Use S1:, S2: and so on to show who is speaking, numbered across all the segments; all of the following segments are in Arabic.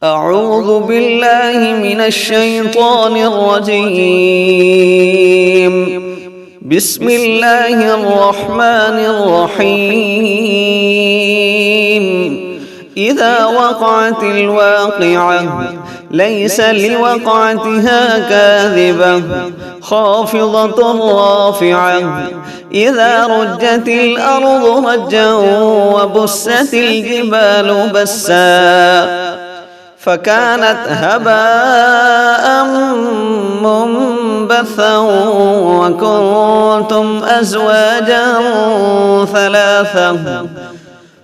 S1: أعوذ بالله من الشيطان الرجيم. بسم الله الرحمن الرحيم. إذا وقعت الواقعة ليس لوقعتها كاذبة خافضة رافعة. إذا رجت الأرض رجا وبست الجبال بسا فكانت هباء منبثا وكنتم أزواجا ثلاثة.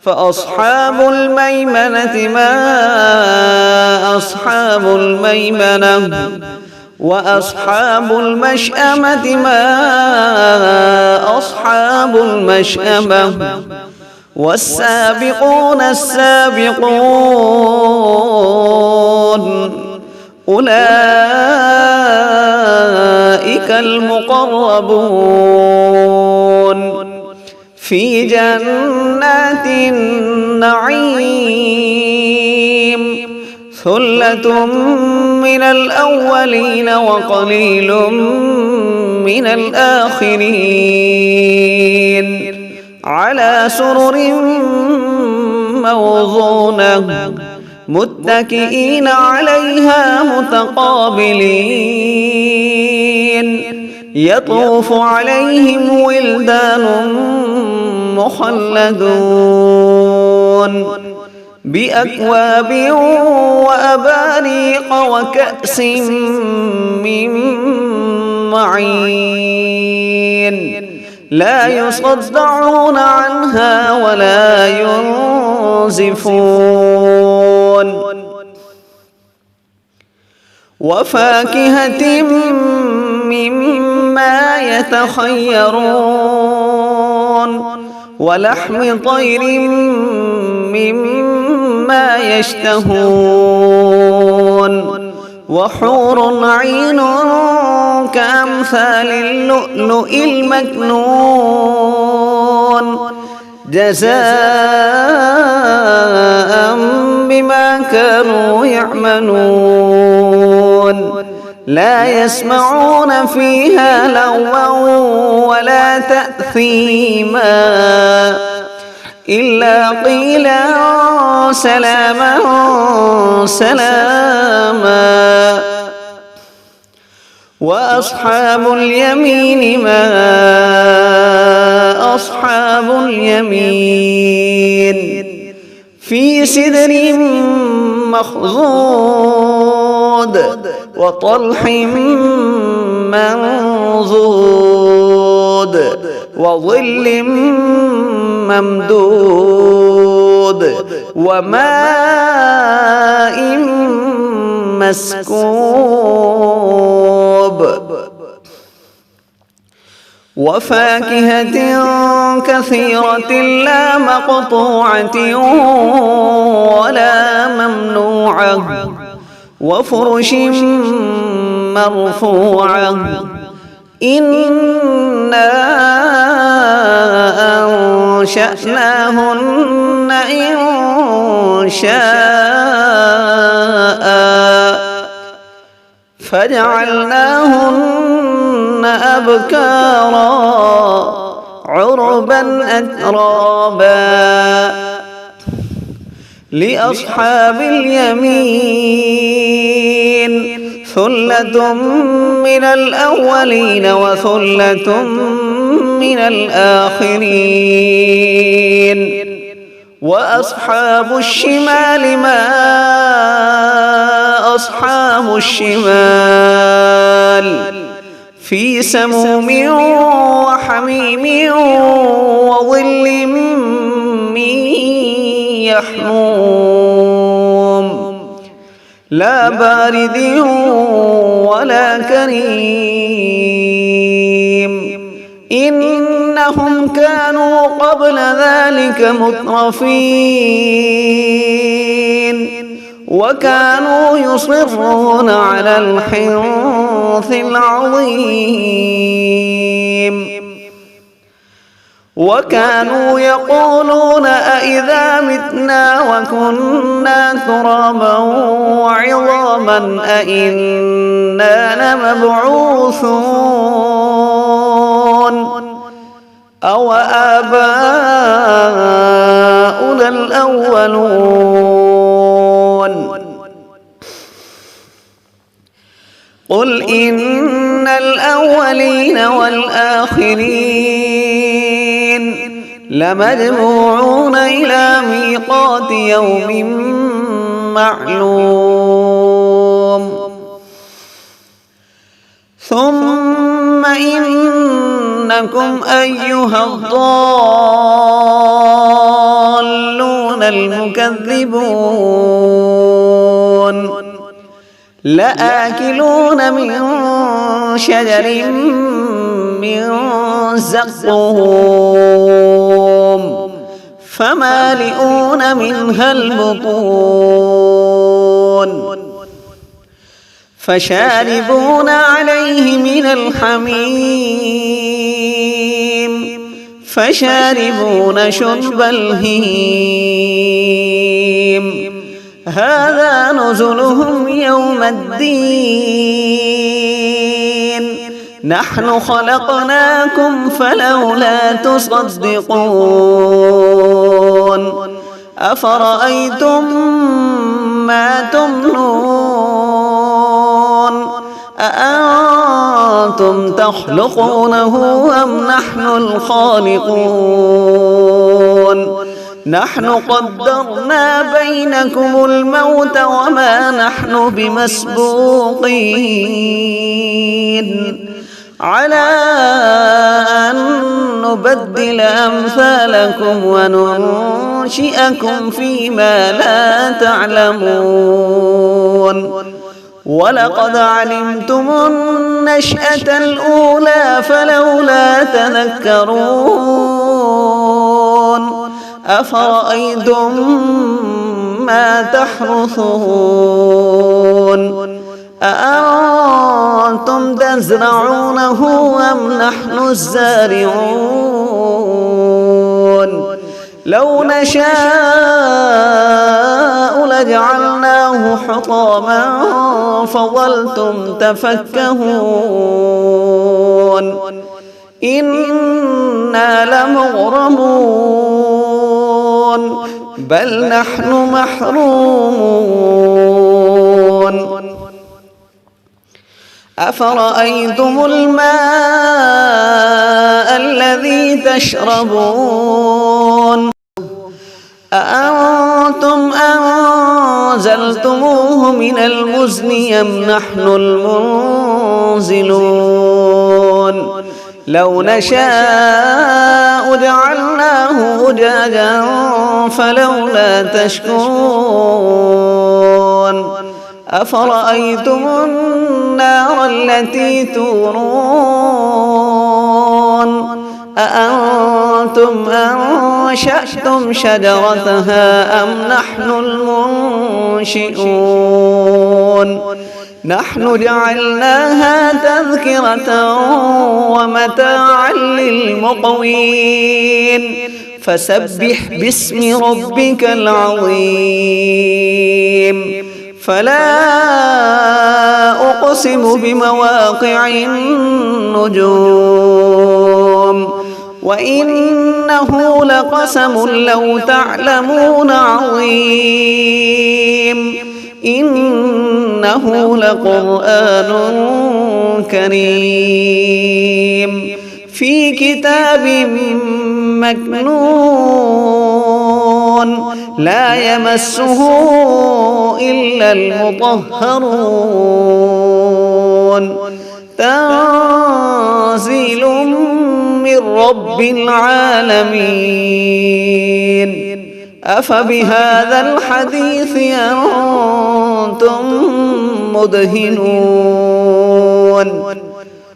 S1: فأصحاب الميمنة ما أصحاب الميمنة، وأصحاب المشأمة ما أصحاب المشأمة، والسابقون السابقون أولئك المقربون في جنات النعيم. ثلة من الأولين وقليل من الآخرين على سرر موضونة متكئين عليها متقابلين. يطوف عليهم ولدان مخلدون بأكواب وأباريق وكأس من معين لا يصدعون عنها ولا ينزفون. وفاكهة مما يتخيرون ولحم طير مما يشتهون. وحور عين كأمثال اللؤلؤ المكنون جزاء بما كانوا يعملون. لا يسمعون فيها لغوا ولا تأثيما إلا قيلا سلاما سلاما. وأصحاب اليمين ما أصحاب اليمين في سدر مخضود وطلح منضود وظل ممدود وماء مسكوب. وفاكهة كثيرة لا مقطوعة ولا ممنوعة وفرش مرفوعة. إنا أنشأناهن إن شاء فجعلناهن أبكارا عربا أترابا. لأصحاب اليمين ثلة من الأولين وثلة من الآخرين. وأصحاب الشمال ما أصحاب الشمال في سموم وحميم وظل من يحموم لا بارد ولا كريم. إنهم كانوا قبل ذلك مترفين وكانوا يصرون على الحنث العظيم. وكانوا يقولون أإذا متنا وكنا ترابا وعظاما أإنا لمبعوثون أو آباؤنا الأولون قل إن الأولين والآخرين لمجموعون إلى ميقات يوم معلوم ثم إنكم أيها الضالون المكذبون لآكلون من شجر من زقوم فمالئون منها البطون فشاربون عليه من الحميم فشاربون شرب الهيم هذا نزلهم يوم الدين نحن خلقناكم فلولا تصدقون أفرأيتم ما تمنون أأنتم تخلقونه أم نحن الخالقون نحن قدرنا بينكم الموت وما نحن بمسبوقين على أن نبدل أمثالكم وننشئكم فيما لا تعلمون ولقد علمتم النشأة الأولى فلولا تذكرون أفرأيتم ما تحرثون أأنتم تزرعونه أم نحن الزارعون لو نشاء لجعلناه حطاما فظلتم تفكهون إنا لمغرمون بل نحن محرومون أفرأيتم الماء الذي تشربون أأنتم أنزلتموه من المزن أم نحن المنزلون لو نشاء جعلناه أجاجا فلولا تشكرون أفرأيتم النار التي تورون أأنتم أنشأتم شجرتها أم نحن المنشئون نحن جعلناها تذكرة ومتاعا للمقوين فسبح باسم ربك العظيم فلا أقسم بمواقع النجوم وإنه لقسم لو تعلمون عظيم إنه لقرآن كريم في كتاب مكنون لا يمسه إلا المطهرون تنزيل من رب العالمين أفبهذا الحديث أنتم مدهنون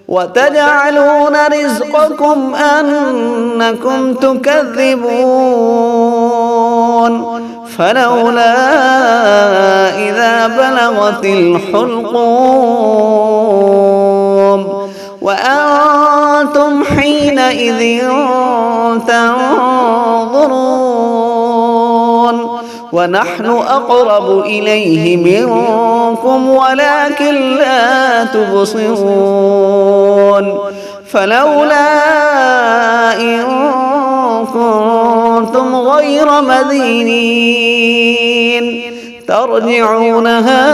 S1: وتجعلون رزقكم أنكم تكذبون فلولا إذا بلغت الحلقوم وأنتم حينئذ حينئذ تنظرون ونحن أقرب إليه منكم ولكن لا تبصرون فلولا إن كنتم غير مدينين ترجعونها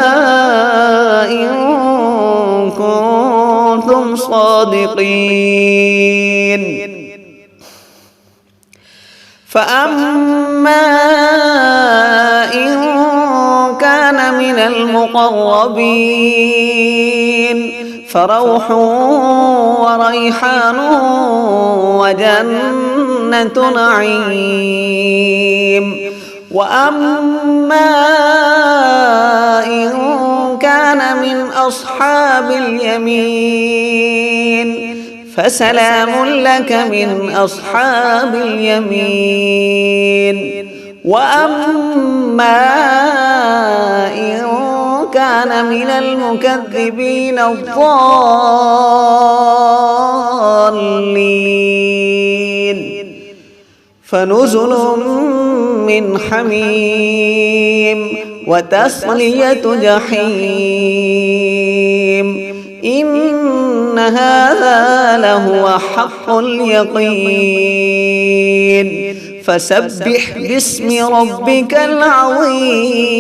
S1: إن كنتم صادقين فأما إن كان من المقربين فروح وريحان وجنة نعيم وأما إن كان من أصحاب اليمين فسلام لك من أصحاب اليمين وأما إن كان من المكذبين الضالين فنزل من حميم وتصلية جحيم إن هذا لهو حق اليقين فسبح باسم ربك العظيم.